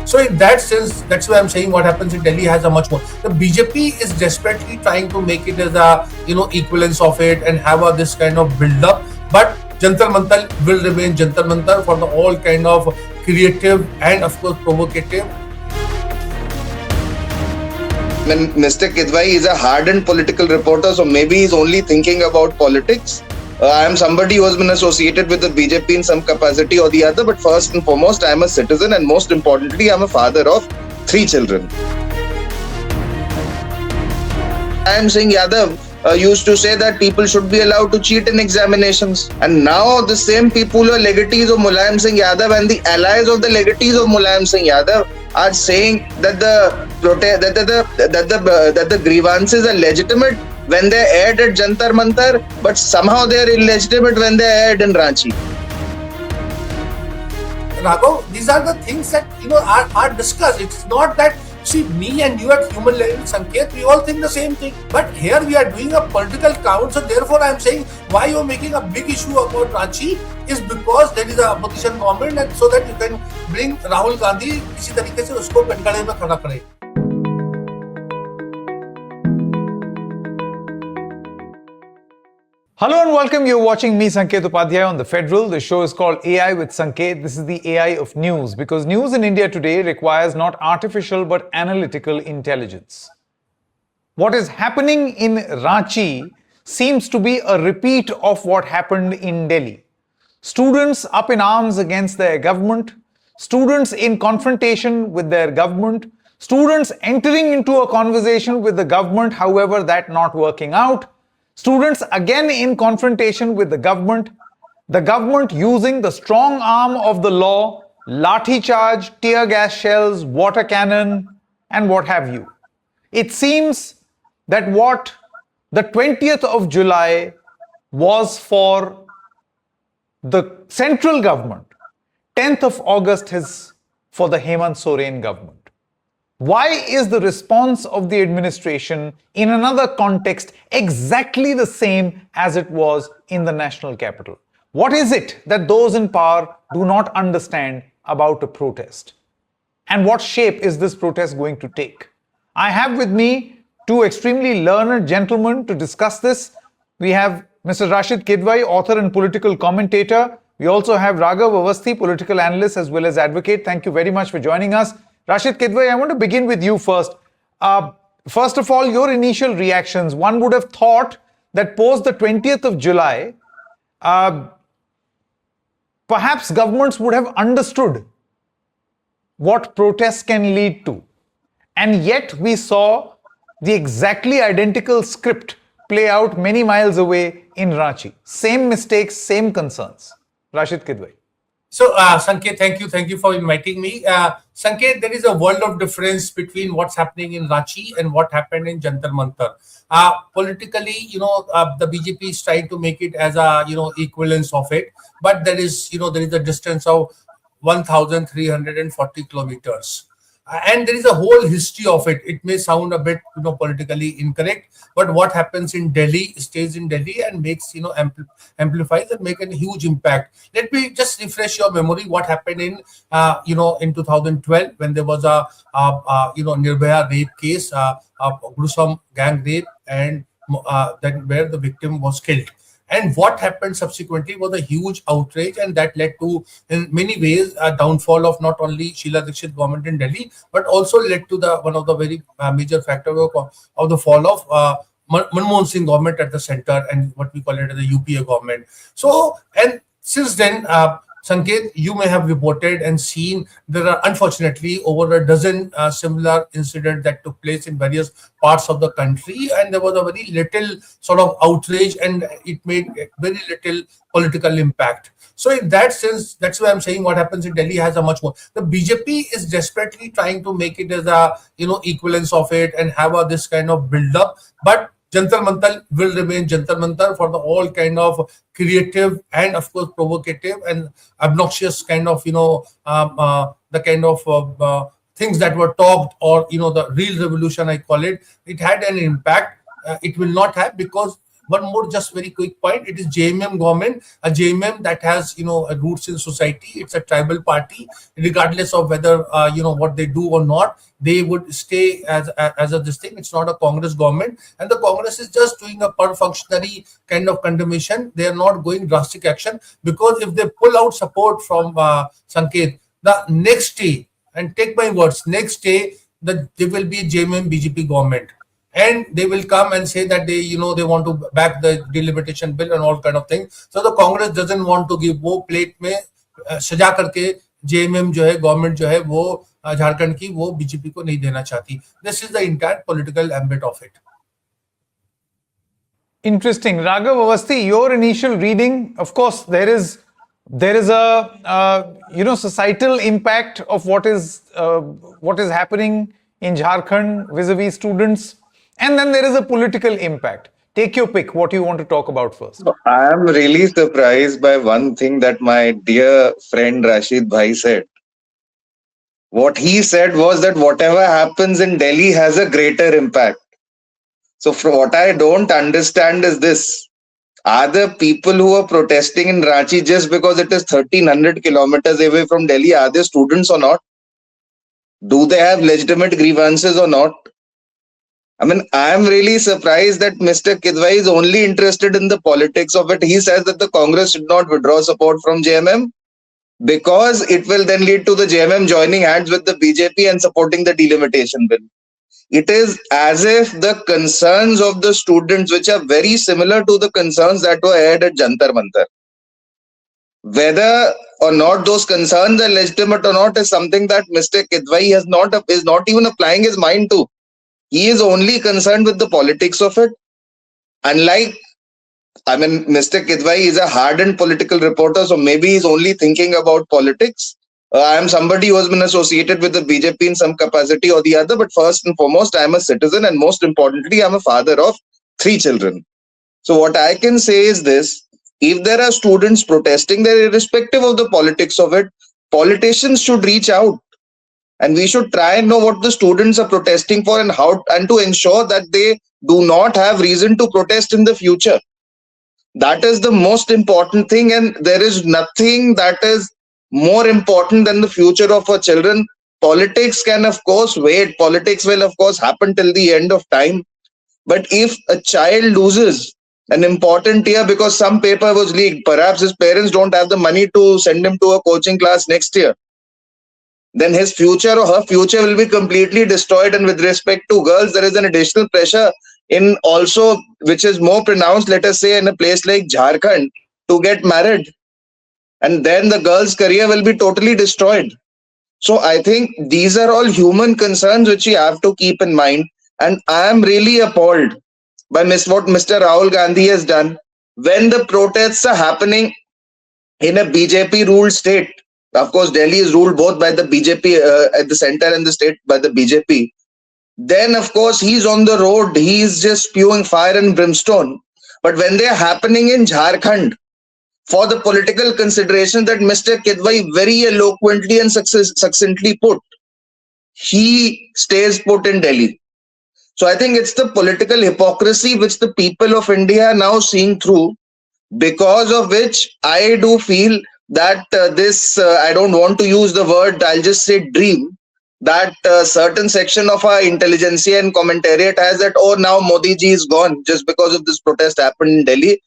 So in that sense, that's why I'm saying what happens in Delhi has a much more. The BJP is desperately trying to make it as a equivalence of it and have this kind of build up. But Jantar Mantar will remain Jantar Mantar for the all kind of creative and of course provocative. When Mr. Kidwai is a hardened political reporter, so maybe he's only thinking about politics. I am somebody who has been associated with the BJP in some capacity or the other, but first and foremost, I am a citizen, and most importantly, I am a father of 3 children. I am Singh Yadav used to say that people should be allowed to cheat in examinations, and now the same people who are legatees of Mulayam Singh Yadav and the allies of the legatees of Mulayam Singh Yadav are saying that the grievances are legitimate when they aired at Jantar Mantar, but somehow they are illegitimate when they aired in Ranchi. Raghav, these are the things that are discussed. It's not that me and you at human level, Sanket, we all think the same thing. But here we are doing a political count, so therefore I am saying why you are making a big issue about Ranchi is because there is a opposition government, and so that you can bring Rahul Gandhi किसी तरीके से उसको कटघरे में खड़ा करे. Hello and welcome. You're watching me, Sanket Upadhyay, on The Federal. The show is called AI with Sanket. This is the AI of news because news in India today requires not artificial but analytical intelligence. What is happening in Ranchi seems to be a repeat of what happened in Delhi. Students up in arms against their government, students in confrontation with their government, students entering into a conversation with the government, however that not working out, students again in confrontation with the government using the strong arm of the law, Lathicharged, tear gas shells, water cannon, and what have you. It seems that what the 20th of July was for the central government, 10th of August is for the Hemant Soren government. Why is the response of the administration in another context exactly the same as it was in the national capital? What is it that those in power do not understand about a protest? And what shape is this protest going to take? I have with me 2 extremely learned gentlemen to discuss this. We have Mr. Rashid Kidwai, author and political commentator. We also have Raghav Avasthi, political analyst as well as advocate. Thank you very much for joining us. Rashid Kidwai, I want to begin with you first. First of all, your initial reactions. One would have thought that post the 20th of July, perhaps governments would have understood what protests can lead to. And yet we saw the exactly identical script play out many miles away in Ranchi. Same mistakes, same concerns. Rashid Kidwai. So, Sanket, thank you for inviting me. Sanket, there is a world of difference between what's happening in Ranchi and what happened in Jantar Mantar. Politically, the BJP is trying to make it as a, equivalence of it, but there is a distance of 1,340 kilometers. And there is a whole history of it. It may sound a bit, politically incorrect, but what happens in Delhi stays in Delhi and makes, amplifies and make a huge impact. Let me just refresh your memory. What happened in 2012 when there was a Nirbhaya rape case, a gruesome gang rape, and then where the victim was killed. And what happened subsequently was a huge outrage, and that led to, in many ways, a downfall of not only Sheila Dikshit government in Delhi, but also led to one of the very major factors of the fall of Manmohan Singh government at the center and what we call it as the UPA government. So, and since then, Sanket, you may have reported and seen there are unfortunately over a dozen similar incidents that took place in various parts of the country, and there was a very little sort of outrage and it made very little political impact. So in that sense, that's why I'm saying what happens in Delhi has a much more. The BJP is desperately trying to make it as a equivalence of it and have this kind of build up, but Jantar Mantar will remain Jantar Mantar for the all kind of creative and of course provocative and obnoxious kind of the kind of things that were talked, or the real revolution I call it. It had an impact. It will not have, because one more just very quick point. It is JMM government, a JMM that has roots in society. It's a tribal party, regardless of whether what they do or not. They would stay as a this thing. It's not a Congress government, and the Congress is just doing a per functionary kind of condemnation. They are not going drastic action, because if they pull out support from Sanket, the next day, and take my words, next day there will be a JMM BJP government, and they will come and say that they want to back the delimitation bill and all kind of things. So the Congress doesn't want to give, वो plate में सजा करके JMM जो है government जो है वो झारखंड की वो बीजेपी को नहीं देना चाहती. This is the entire political ambit of it. Interesting. Raghav Avasthi, your initial reading, of course, there is a societal impact of what is happening in Jharkhand vis-a-vis students, and then there is a political impact. Take your pick. What you want to talk about first? I am really surprised by one thing that my dear friend Rashid Bhai said. What he said was that whatever happens in Delhi has a greater impact. So what I don't understand is this. Are the people who are protesting in Ranchi just because it is 1300 kilometers away from Delhi, are they students or not? Do they have legitimate grievances or not? I mean, I am really surprised that Mr. Kidwai is only interested in the politics of it. He says that the Congress should not withdraw support from JMM because it will then lead to the JMM joining hands with the BJP and supporting the delimitation bill. It is as if the concerns of the students, which are very similar to the concerns that were aired at Jantar Mantar, whether or not those concerns are legitimate or not is something that Mr. Kidwai is not even applying his mind to. He is only concerned with the politics of it. Unlike, Mr. Kidwai is a hardened political reporter, so maybe he's only thinking about politics. I am somebody who has been associated with the BJP in some capacity or the other, but first and foremost, I am a citizen, and most importantly, I'm a father of 3 children. So what I can say is this: if there are students protesting, they're irrespective of the politics of it, politicians should reach out. And we should try and know what the students are protesting for and to ensure that they do not have reason to protest in the future. That is the most important thing, and there is nothing that is more important than the future of our children. Politics can, of course, wait. Politics will, of course, happen till the end of time. But if a child loses an important year because some paper was leaked, perhaps his parents don't have the money to send him to a coaching class next year, then his future or her future will be completely destroyed. And with respect to girls, there is an additional pressure in also, which is more pronounced, let us say, in a place like Jharkhand, to get married. And then the girl's career will be totally destroyed. So I think these are all human concerns which we have to keep in mind. And I am really appalled by what Mr. Rahul Gandhi has done. When the protests are happening in a BJP-ruled state, of course, Delhi is ruled both by the BJP at the center and the state by the BJP. Then, of course, he's on the road. He's just spewing fire and brimstone. But when they are happening in Jharkhand, for the political consideration that Mr. Kidwai very eloquently and succinctly put, he stays put in Delhi. So I think it's the political hypocrisy which the people of India are now seeing through, because of which I do feel that I don't want to use the word, I'll just say dream, that certain section of our intelligentsia and commentariat has that, oh, now Modi ji is gone just because of this protest happened in Delhi.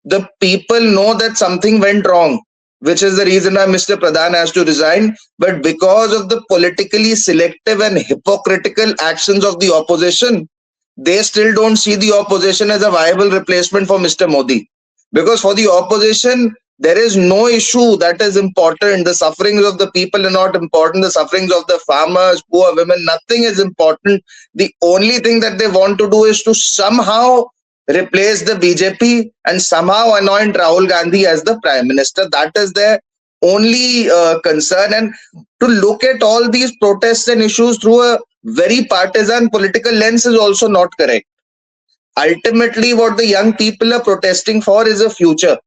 The people know that something went wrong, which is the reason why Mr. Pradhan has to resign. But because of the politically selective and hypocritical actions of the opposition, they still don't see the opposition as a viable replacement for Mr. Modi. Because for the opposition, there is no issue that is important. The sufferings of the people are not important. The sufferings of the farmers, poor women, nothing is important. The only thing that they want to do is to somehow replace the BJP and somehow anoint Rahul Gandhi as the Prime Minister. That is their only concern. And to look at all these protests and issues through a very partisan political lens is also not correct. Ultimately, what the young people are protesting for is a future.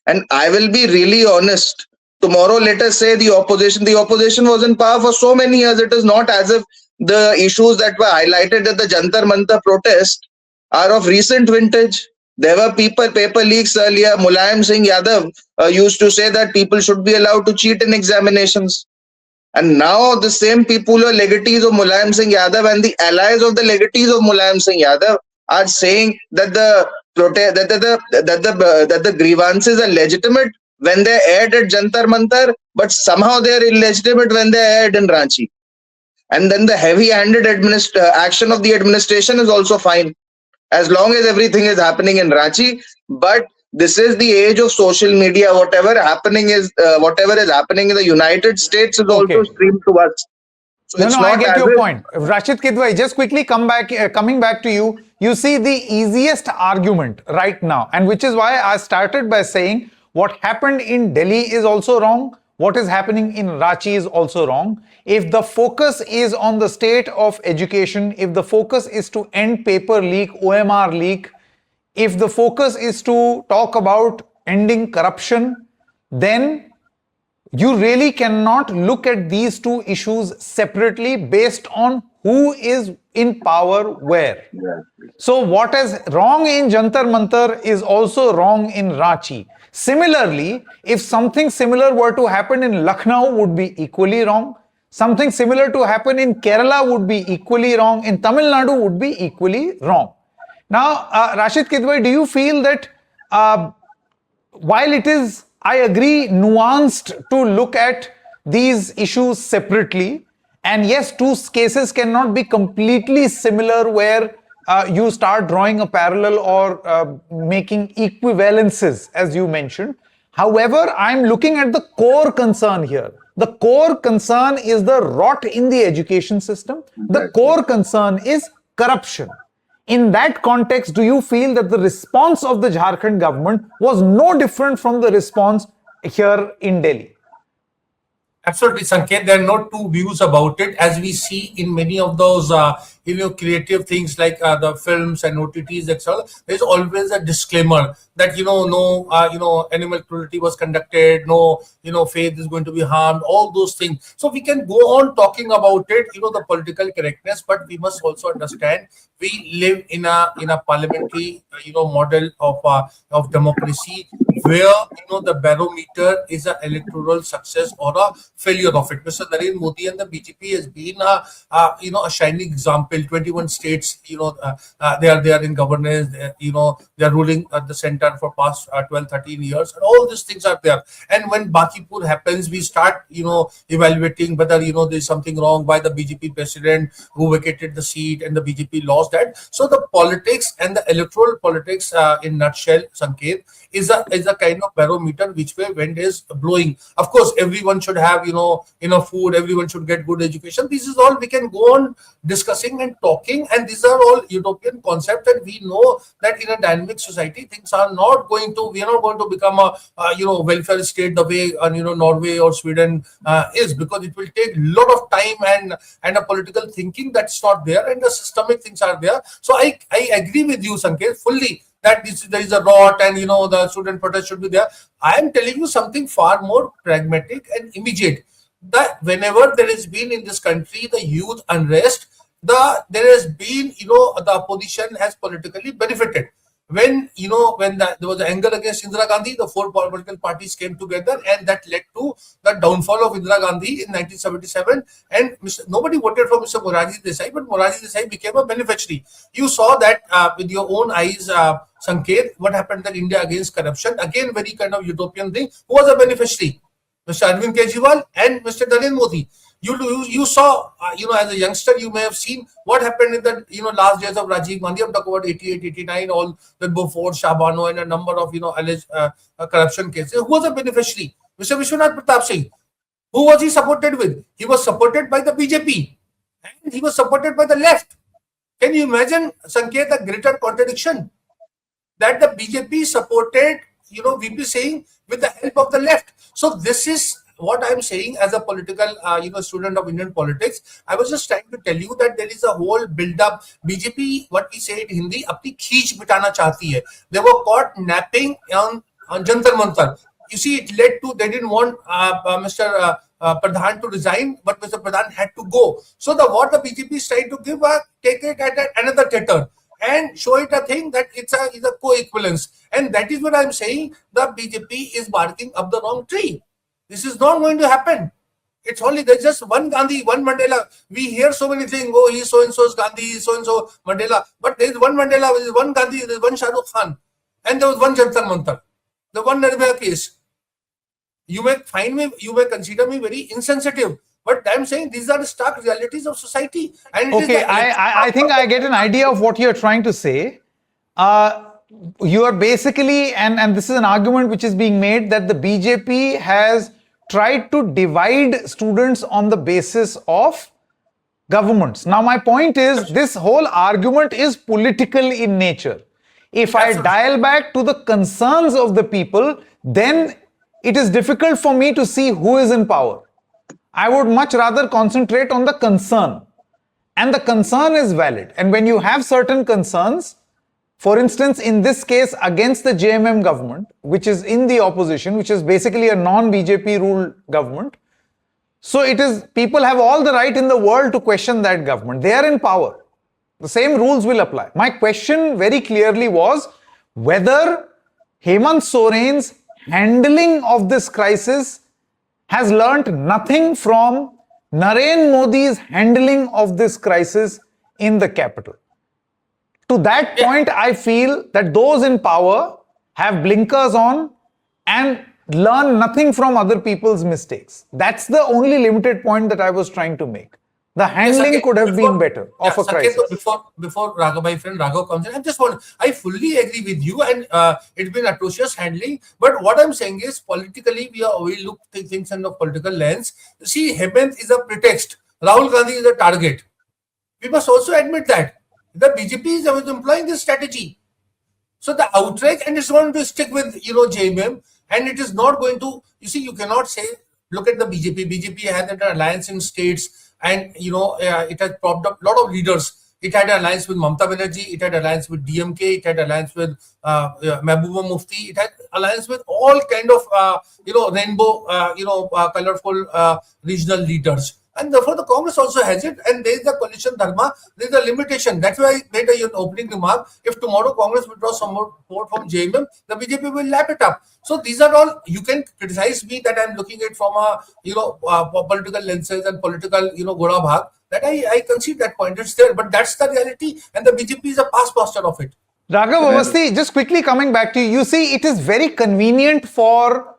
And I will be really honest. Tomorrow, let us say the opposition was in power for so many years. It is not as if the issues that were highlighted at the Jantar Mantar protest are of recent vintage. There were paper leaks earlier. Mulayam Singh Yadav used to say that people should be allowed to cheat in examinations. And now the same people who are legatees of Mulayam Singh Yadav and the allies of the legatees of Mulayam Singh Yadav are saying that the grievances are legitimate when they're aired at Jantar Mantar, but somehow they're illegitimate when they're aired in Ranchi. And then the heavy-handed action of the administration is also fine, as long as everything is happening in Ranchi. But this is the age of social media. Whatever is happening in the United States is also streamed to us. So I get your point. Rashid Kidwai, just quickly coming back to you. You see the easiest argument right now, and which is why I started by saying what happened in Delhi is also wrong. What is happening in Ranchi is also wrong. If the focus is on the state of education, if the focus is to end paper leak, OMR leak, if the focus is to talk about ending corruption, then you really cannot look at these two issues separately based on who is in power where. So what is wrong in Jantar Mantar is also wrong in Ranchi. Similarly, if something similar were to happen in Lucknow, would be equally wrong. Something similar to happen in Kerala would be equally wrong. In Tamil Nadu would be equally wrong. Now, Rashid Kidwai, do you feel that while it is, I agree, nuanced to look at these issues separately, and yes, two cases cannot be completely similar where you start drawing a parallel or making equivalences, as you mentioned. However, I'm looking at the core concern here. The core concern is the rot in the education system. The core concern is corruption. In that context, do you feel that the response of the Jharkhand government was no different from the response here in Delhi? Absolutely, Sanket. There are no two views about it, as we see in many of those, creative things like the films and OTTs, etc. There's always a disclaimer that no, animal cruelty was conducted, no, faith is going to be harmed, all those things. So we can go on talking about it, the political correctness, but we must also understand we live in a parliamentary, model of democracy where the barometer is an electoral success or a failure of it. Mr. Narendra Modi and the BJP has been a shining example. 21 states, they are in governance. They are ruling at the center for past 12, 13 years, and all these things are there. And when Bakipur happens, we start evaluating whether there's something wrong by the BJP president who vacated the seat and the BJP lost that. So the politics and the electoral politics, in nutshell, Sanket, is a kind of barometer which way wind is blowing. Of course, everyone should have enough food, everyone should get good education. This is all we can go on discussing and talking, and these are all utopian concepts, and we know that in a dynamic society things are not going to, we are not going to become a welfare state the way Norway or Sweden is, because it will take a lot of time and a political thinking that's not there, and the systemic things are there. So I agree with you, Sanket, fully that there is a rot and the student protest should be there. I am telling you something far more pragmatic and immediate, that whenever there has been in this country the youth unrest, there has been the opposition has politically benefited. When there was anger against Indira Gandhi, the four political parties came together, and that led to the downfall of Indira Gandhi in 1977. And nobody voted for Mr. Morarji Desai, but Morarji Desai became a beneficiary. You saw that with your own eyes, Sanket, what happened in India against corruption. Again, very kind of utopian thing. Who was a beneficiary? Mr. Arvind Kejriwal and Mr. Narendra Modi. You saw, as a youngster, you may have seen what happened in the, last days of Rajiv Gandhi. I'm talking about 88, 89, all the before Shabano and a number of, alleged corruption cases. Who was a beneficiary? Mr. Vishwanath Pratap Singh. Who was he supported with? He was supported by the BJP. And he was supported by the left. Can you imagine, Sanket, the greater contradiction? That the BJP supported, VP Singh with the help of the left. So this is what I'm saying as a political, student of Indian politics. I was just trying to tell you that there is a whole build-up. BJP, what we say in Hindi, apni kheech mitana chahti hai. They were caught napping on Jantar Mantar. You see, it led to, they didn't want Mr. Pradhan to resign, but Mr. Pradhan had to go. So what the BJP is trying to give, take it at another theater. and show it a thing that it's a co-equivalence. And that is what I'm saying. The BJP is barking up the wrong tree. This is not going to happen. It's only, there's just one Gandhi, one Mandela. We hear so many things. Oh, he's so and so's Gandhi, he's so and so Mandela. But there's one Mandela, there's one Gandhi, there's one Shah Rukh Khan, and there was one Jantar Mantar, the one Nirbhaya case. You may find me, you may consider me very insensitive, but I'm saying these are the stark realities of society. And okay, I think I get an idea of what you're trying to say. You are basically, and this is an argument which is being made, that the BJP has tried to divide students on the basis of governments. Now, my point is, this whole argument is political in nature. If I dial back to the concerns of the people, then it is difficult for me to see who is in power. I would much rather concentrate on the concern. And the concern is valid. And when you have certain concerns, for instance, in this case against the JMM government, which is in the opposition, which is basically a non-BJP ruled government, so it is, people have all the right in the world to question that government. They are in power. The same rules will apply. My question very clearly was whether Hemant Soren's handling of this crisis has learnt nothing from Narendra Modi's handling of this crisis in the capital. To that point, I feel that those in power have blinkers on and learn nothing from other people's mistakes. That's the only limited point that I was trying to make. The handling could have been better of a crisis. Before Raghav, my friend Raghav comes in, I fully agree with you, and it's been atrocious handling. But what I'm saying is, politically, we look at things in a political lens. See, Hemant is a pretext. Rahul Gandhi is a target. We must also admit that the BJP is employing this strategy. So the outrage, and it's going to stick with JMM, and it is not going to. You see, you cannot say, look at the BJP. BJP had an alliance in states. And it has propped up a lot of leaders. It had an alliance with Mamata Banerjee. It had an alliance with DMK. It had an alliance with Mehbooba Mufti. It had alliance with all kind of rainbow, colorful regional leaders. And therefore, the Congress also has it. And there is the coalition dharma. There is a limitation. That's why I made an opening remark. If tomorrow Congress withdraws some more support from JMM, the BJP will lap it up. So these are all. You can criticize me that I'm looking at from a political lenses and political gora bhag. That I concede that point. It's there, but that's the reality, and the BJP is a past master of it. Raghav Awasthi, just quickly coming back to you. You see, it is very convenient for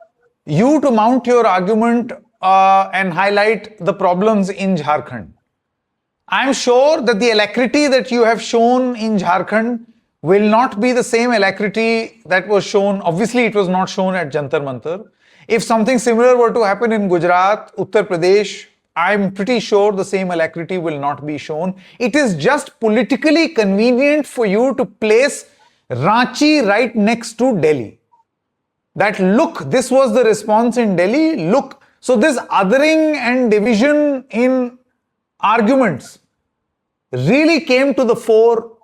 you to mount your argument and highlight the problems in Jharkhand. I'm sure that the alacrity that you have shown in Jharkhand will not be the same alacrity that was shown. Obviously, it was not shown at Jantar Mantar. If something similar were to happen in Gujarat, Uttar Pradesh, I'm pretty sure the same alacrity will not be shown. It is just politically convenient for you to place Ranchi right next to Delhi. That look, this was the response in Delhi, look. So this othering and division in arguments really came to the fore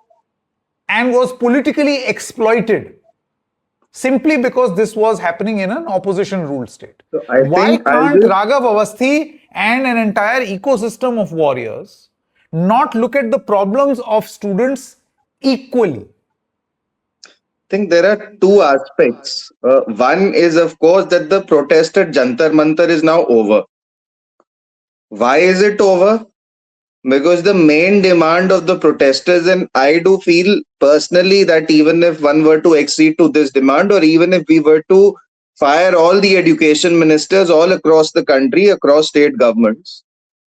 and was politically exploited simply because this was happening in an opposition ruled state. So why can't Raghav Awasthi and an entire ecosystem of warriors not look at the problems of students equally? I think there are two aspects. One is, of course, that the protest at Jantar Mantar is now over. Why is it over? Because the main demand of the protesters, and I do feel personally that even if one were to accede to this demand, or even if we were to fire all the education ministers all across the country, across state governments,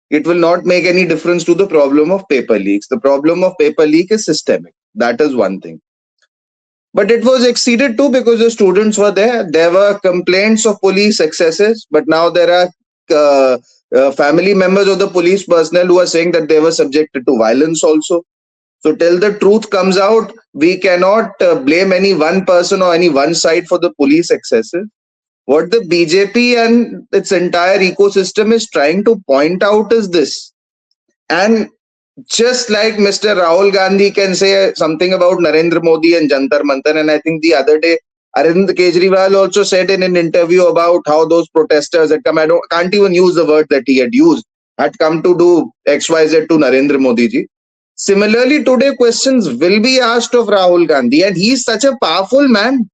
it will not make any difference to the problem of paper leaks. The problem of paper leak is systemic. That is one thing. But it was exceeded too because the students were there. There were complaints of police excesses, but now there are family members of the police personnel who are saying that they were subjected to violence also. So till the truth comes out, we cannot blame any one person or any one side for the police excesses. What the BJP and its entire ecosystem is trying to point out is this. And just like Mr. Rahul Gandhi can say something about Narendra Modi and Jantar Mantar, and I think the other day Arvind Kejriwal also said in an interview about how those protesters had come, can't even use the word that he had used, had come to do XYZ to Narendra Modi ji. Similarly, today questions will be asked of Rahul Gandhi, and he's such a powerful man.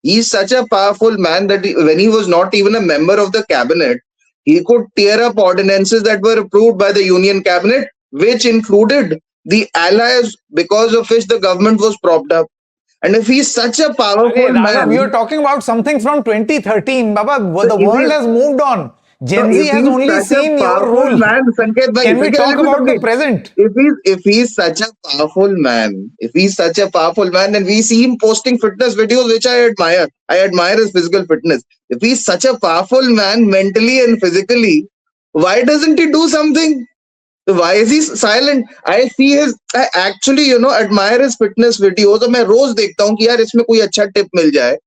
He's such a powerful man that when he was not even a member of the cabinet, he could tear up ordinances that were approved by the union cabinet, which included the allies because of which the government was propped up. And if he's such a Hey, powerful Raghav, you're man, talking about something from 2013. Baba, so the if world he has moved on. so Gen Z if has he's only such a seen your powerful rule. man, Sanket bhai, Can we Sanket, talk let me about the complete. present? If he's such a powerful man, if he's such a powerful man, and we see him posting fitness videos, which I admire his physical fitness. If he's such a powerful man mentally and physically, why doesn't he do something? Why is he silent? I actually admire his fitness videos, और मैं रोज देखता हूँ कि यार इसमें कोई अच्छा tip मिल जाए.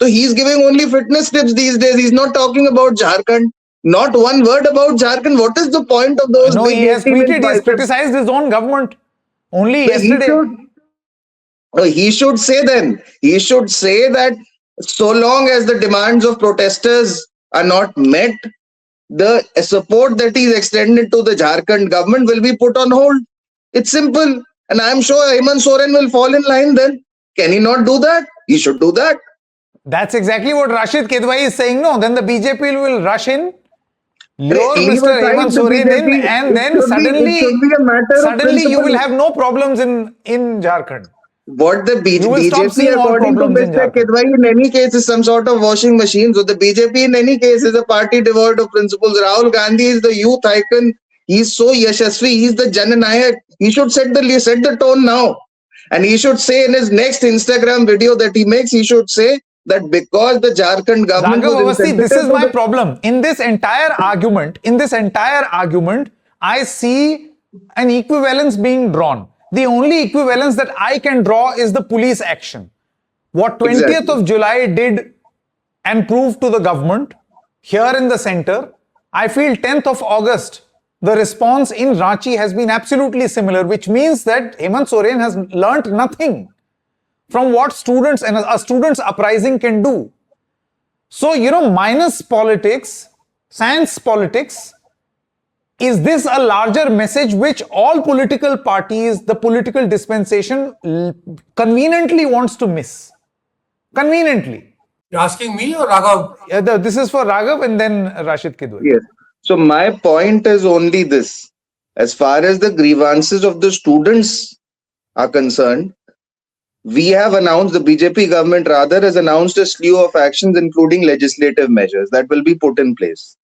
So he's giving only fitness tips these days. He's not talking about Jharkhand. Not one word about Jharkhand. What is the point of those No, big he has 18-inch tweeted, he has biceps? criticized his own government only So yesterday. he should say then. He should say that so long as the demands of protesters are not met, the support that is extended to the Jharkhand government will be put on hold. It's simple. And I'm sure Hemant Soren will fall in line then. Can he not do that? He should do that. That's exactly what Rashid Kedwai is saying. No, then the BJP will rush in, lure Leave Mr. aside Hemant the Soren in, BJP. and then It should be a matter of suddenly you will principle. have no problems in Jharkhand. What the You will stop BJP, seeing all according to problems in Mr. Jharkhand. Kedwai, in any case is some sort of washing machine. So the BJP, in any case, is a party devoid of principles. Rahul Gandhi is the youth icon. He's so yashasvi. He's the Jananayak. He should set the tone now. And he should say in his next Instagram video that he makes, he should say that because the Jharkhand government Raghav was Avasti, this insensitive is to my the problem. In this entire argument, I see an equivalence being drawn. The only equivalence that I can draw is the police action. What 20th exactly. of July did and proved to the government here in the center, I feel 10th of August, the response in Ranchi has been absolutely similar, which means that Hemant Soren has learnt nothing from what students and a students' uprising can do. So, minus politics, sans politics, is this a larger message which all political parties, the political dispensation, conveniently wants to miss? Conveniently. You're asking me or Raghav? This is for Raghav and then Rashid Kidwai. Yes. So my point is only this. As far as the grievances of the students are concerned, we have announced, the BJP government rather has announced a slew of actions, including legislative measures that will be put in place.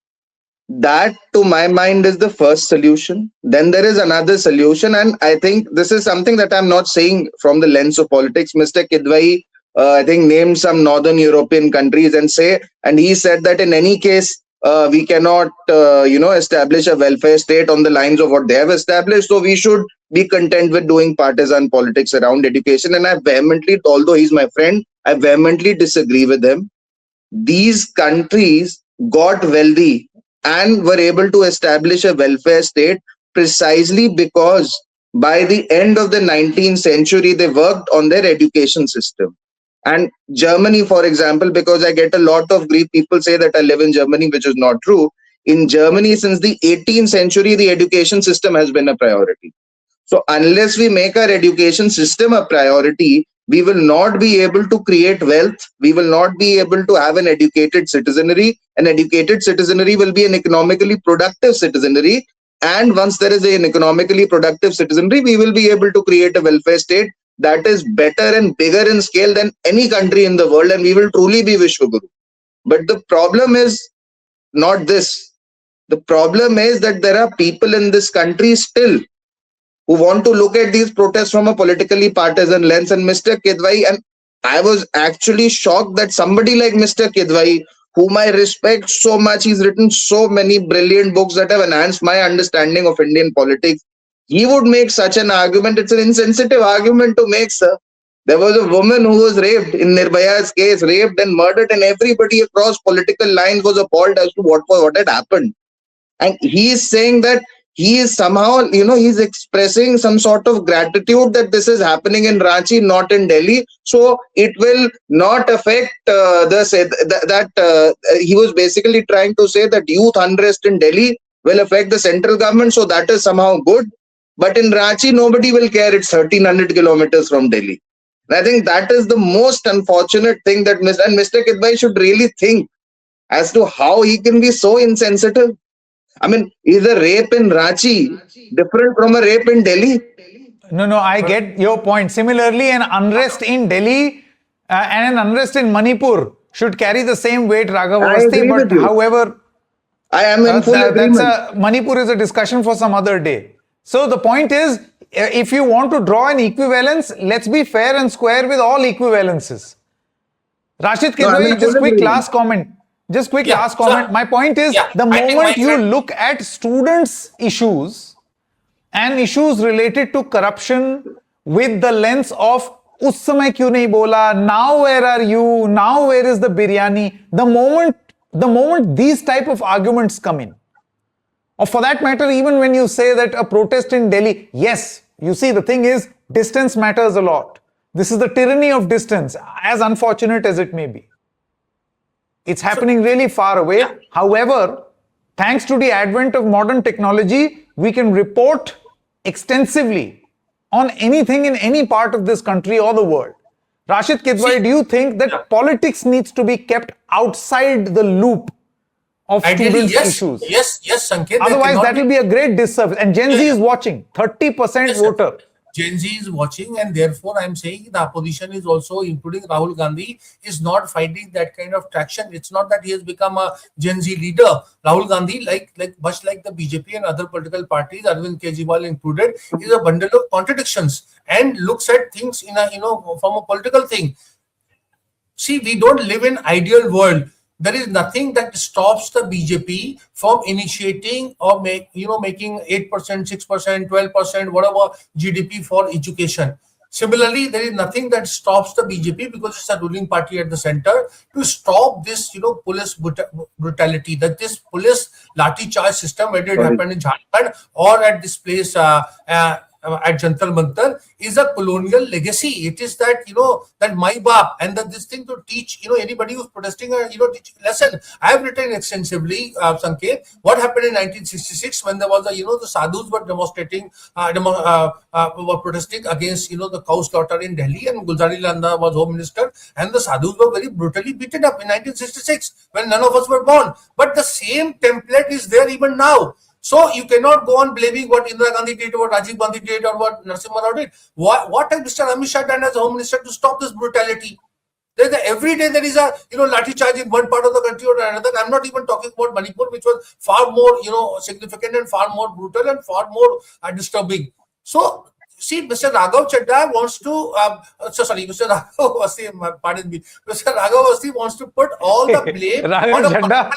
That, to my mind, is the first solution. Then there is another solution, and I think this is something that I'm not saying from the lens of politics. Mr. Kidwai, I think, named some northern European countries and he said that in any case, we cannot, establish a welfare state on the lines of what they have established. So we should be content with doing partisan politics around education. And I vehemently, although he's my friend, I vehemently disagree with him. These countries got wealthy and were able to establish a welfare state precisely because by the end of the 19th century, they worked on their education system. And Germany, for example, because I get a lot of grief, people say that I live in Germany, which is not true. In Germany, since the 18th century, the education system has been a priority. So unless we make our education system a priority, we will not be able to create wealth. We will not be able to have an educated citizenry. An educated citizenry will be an economically productive citizenry. And once there is an economically productive citizenry, we will be able to create a welfare state that is better and bigger in scale than any country in the world. And we will truly be Vishwaguru. But the problem is not this. The problem is that there are people in this country still who want to look at these protests from a politically partisan lens. And Mr. Kidwai, and I was actually shocked that somebody like Mr. Kidwai, whom I respect so much, he's written so many brilliant books that have enhanced my understanding of Indian politics, he would make such an argument. It's an insensitive argument to make, sir. There was a woman who was raped in Nirbhaya's case, raped and murdered, and everybody across political lines was appalled as to what had happened. And he is saying that he is somehow, he's expressing some sort of gratitude that this is happening in Ranchi, not in Delhi. So it will not affect he was basically trying to say that youth unrest in Delhi will affect the central government. So that is somehow good. But in Ranchi, nobody will care. It's 1300 kilometers from Delhi. And I think that is the most unfortunate thing that Mr. Kidwai should really think as to how he can be so insensitive. I mean, is a rape in Ranchi different from a rape in Delhi? No, I get your point. Similarly, an unrest in Delhi and an unrest in Manipur should carry the same weight, Raghav I Awasthi. agree But with you. however, I am in full agreement. Manipur is a discussion for some other day. So the point is, if you want to draw an equivalence, let's be fair and square with all equivalences. Rashid No, I'm Kidwai, in just full quick agreement. last comment. Just quick Yeah, last comment. sir. My point is, Yeah, the I think moment my you friend- look at students' issues and issues related to corruption with the lens of us samay kyun nahi bola, now where are you, now where is the biryani, the moment these type of arguments come in, or for that matter, even when you say that a protest in Delhi, yes, you see, the thing is, distance matters a lot. This is the tyranny of distance, as unfortunate as it may be. It's happening really far away. Yeah. However, thanks to the advent of modern technology, we can report extensively on anything in any part of this country or the world. Rashid Kidwai, See, do you think that yeah. politics needs to be kept outside the loop of Ideally, students' yes, issues? yes, Sanket. there Otherwise, cannot that will be a great disservice. And Gen Z Yeah. is watching, 30% Yes, sir. voter. Gen Z is watching, and therefore I'm saying the opposition is also, including Rahul Gandhi, is not finding that kind of traction. It's not that he has become a Gen Z leader. Rahul Gandhi, like much like the BJP and other political parties, Arvind Kejriwal included, is a bundle of contradictions and looks at things in a from a political thing. See, we don't live in ideal world. There is nothing that stops the BJP from initiating or making 8%, 6%, 12%, whatever GDP for education. Similarly, there is nothing that stops the BJP, because it's a ruling party at the center, to stop this police brutality, that this police Lathicharged system, whether it happened in Jharkhand or at this place at Jantar Mantar, is a colonial legacy. It is that that my bap, and that this thing to teach anybody who's protesting teach lesson. I have written extensively, Sanket, what happened in 1966 when there was the sadhus were demonstrating, were protesting against the cow slaughter in Delhi, and Gulzari Landa was home minister, and the sadhus were very brutally beaten up in 1966 when none of us were born. But the same template is there even now. So you cannot go on blaming what Indira Gandhi did, what Rajiv Gandhi did, or what Narasimha Rao did. What has Mr. Amit Shah done as Home Minister to stop this brutality? Every day there is a lathi charge in one part of the country or another. I'm not even talking about Manipur, which was far more significant and far more brutal and far more disturbing. So see, Mr. Raghav Chadda wants to, Mr. Raghav Awasthi, pardon me, Mr. Raghav Awasthi wants to put all the blame Raghav on a Chadda.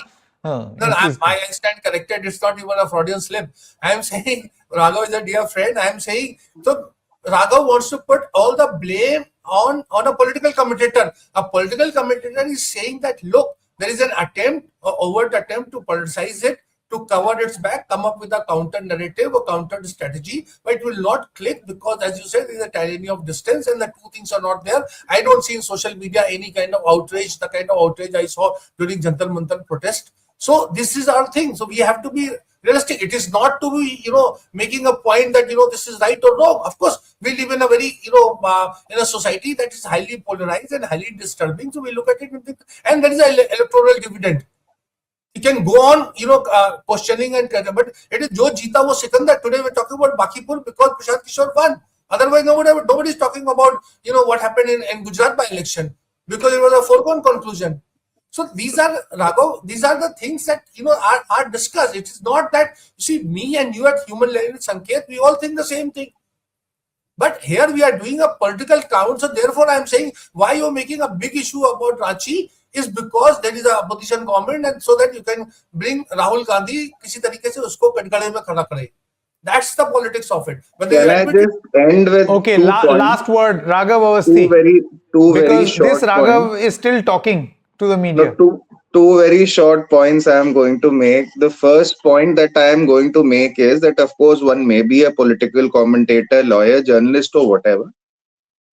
no, I stand corrected. It's not even a Freudian slip. I am saying Raghav is a dear friend. I am saying so. Raghav wants to put all the blame on a political commentator. A political commentator is saying that look, there is an attempt, an overt attempt to politicize it, to cover its back, come up with a counter narrative or counter strategy, but it will not click because, as you said, there is a tyranny of distance, and the two things are not there. I don't see in social media any kind of outrage, the kind of outrage I saw during Jantar Mantar protest. So this is our thing. So we have to be realistic. It is not to be, making a point that, this is right or wrong. Of course, we live in a very, in a society that is highly polarized and highly disturbing. So we look at it and there is an electoral dividend. You can go on, questioning but it is Jo Jeeta wo Sikandar. Today we're talking about Bakipur because Prashant Kishore won. Otherwise, nobody is talking about, what happened in Gujarat by election, because it was a foregone conclusion. So these are, Raghav, these are the things that, are discussed. It is not that, you see, me and you at human level, Sanket, we all think the same thing. But here we are doing a political count. So therefore, I am saying why you are making a big issue about Ranchi is because there is an opposition government, and so that you can bring Rahul Gandhi किसी तरीके से उसको कटघरे में खड़ा करे. That's the politics of it. But Can I just end with Okay, two points? last word, Raghav Awasthi. Two very Because short this Raghav points. is still talking to the media. No, two very short points I am going to make. The first point that I am going to make is that, of course, one may be a political commentator, lawyer, journalist, or whatever.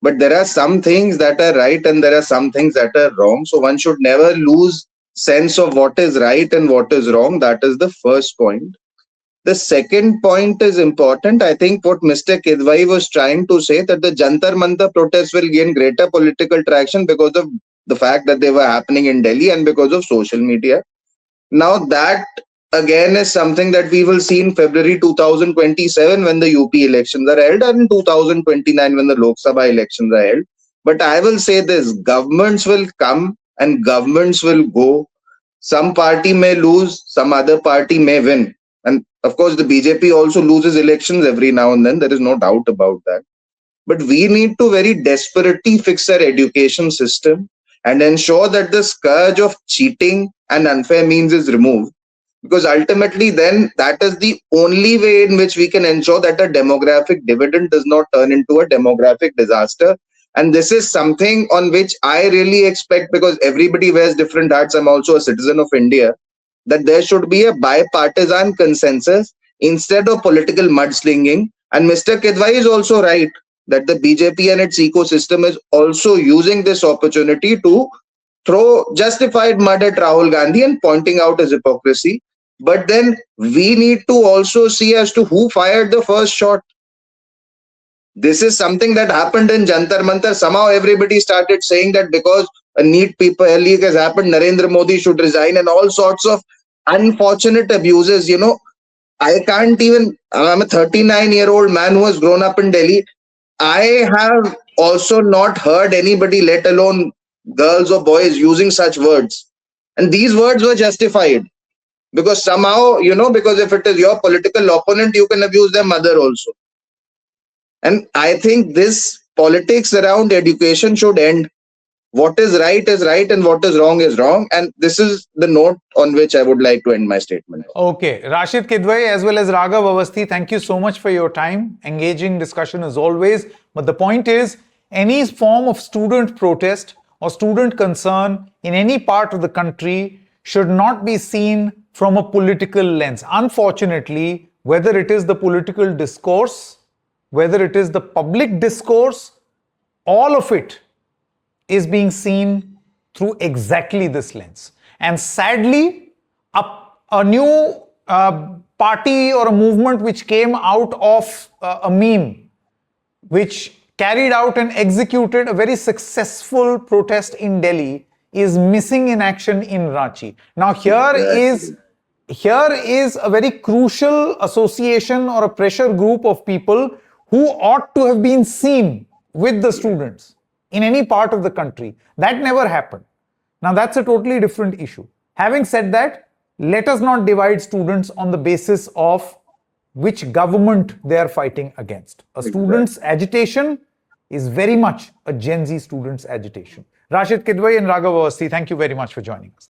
But there are some things that are right and there are some things that are wrong. So one should never lose sense of what is right and what is wrong. That is the first point. The second point is important. I think what Mr. Kidwai was trying to say, that the Jantar Mantar protests will gain greater political traction because of the fact that they were happening in Delhi and because of social media. Now that again is something that we will see in February 2027 when the UP elections are held, and in 2029 when the Lok Sabha elections are held. But I will say this, governments will come and governments will go. Some party may lose, some other party may win. And of course, the BJP also loses elections every now and then. There is no doubt about that. But we need to very desperately fix our education system and ensure that the scourge of cheating and unfair means is removed. Because ultimately, then that is the only way in which we can ensure that a demographic dividend does not turn into a demographic disaster. And this is something on which I really expect, because everybody wears different hats. I'm also a citizen of India, that there should be a bipartisan consensus instead of political mudslinging. And Mr. Kidwai is also right that the BJP and its ecosystem is also using this opportunity to throw justified mud at Rahul Gandhi and pointing out his hypocrisy. But then we need to also see as to who fired the first shot. This is something that happened in Jantar Mantar. Somehow everybody started saying that because a NEET paper leak has happened, Narendra Modi should resign, and all sorts of unfortunate abuses. I can't even, I'm a 39-year-old man who has grown up in Delhi. I have also not heard anybody, let alone girls or boys, using such words. And these words were justified. Because somehow, because if it is your political opponent, you can abuse their mother also. And I think this politics around education should end. What is right and what is wrong. And this is the note on which I would like to end my statement. Okay. Rashid Kidwai as well as Raghav Avasthi, thank you so much for your time. Engaging discussion as always. But the point is, any form of student protest or student concern in any part of the country should not be seen from a political lens. Unfortunately, whether it is the political discourse, whether it is the public discourse, all of it is being seen through exactly this lens. And sadly, a new party or a movement which came out of a meme, which carried out and executed a very successful protest in Delhi, is missing in action in Ranchi. Now here is a very crucial association or a pressure group of people who ought to have been seen with the students in any part of the country. That never happened. Now that's a totally different issue. Having said that, let us not divide students on the basis of which government they are fighting against. A student's agitation is very much a Gen Z student's agitation. Rashid Kidwai and Raghav Avasthi, thank you very much for joining us.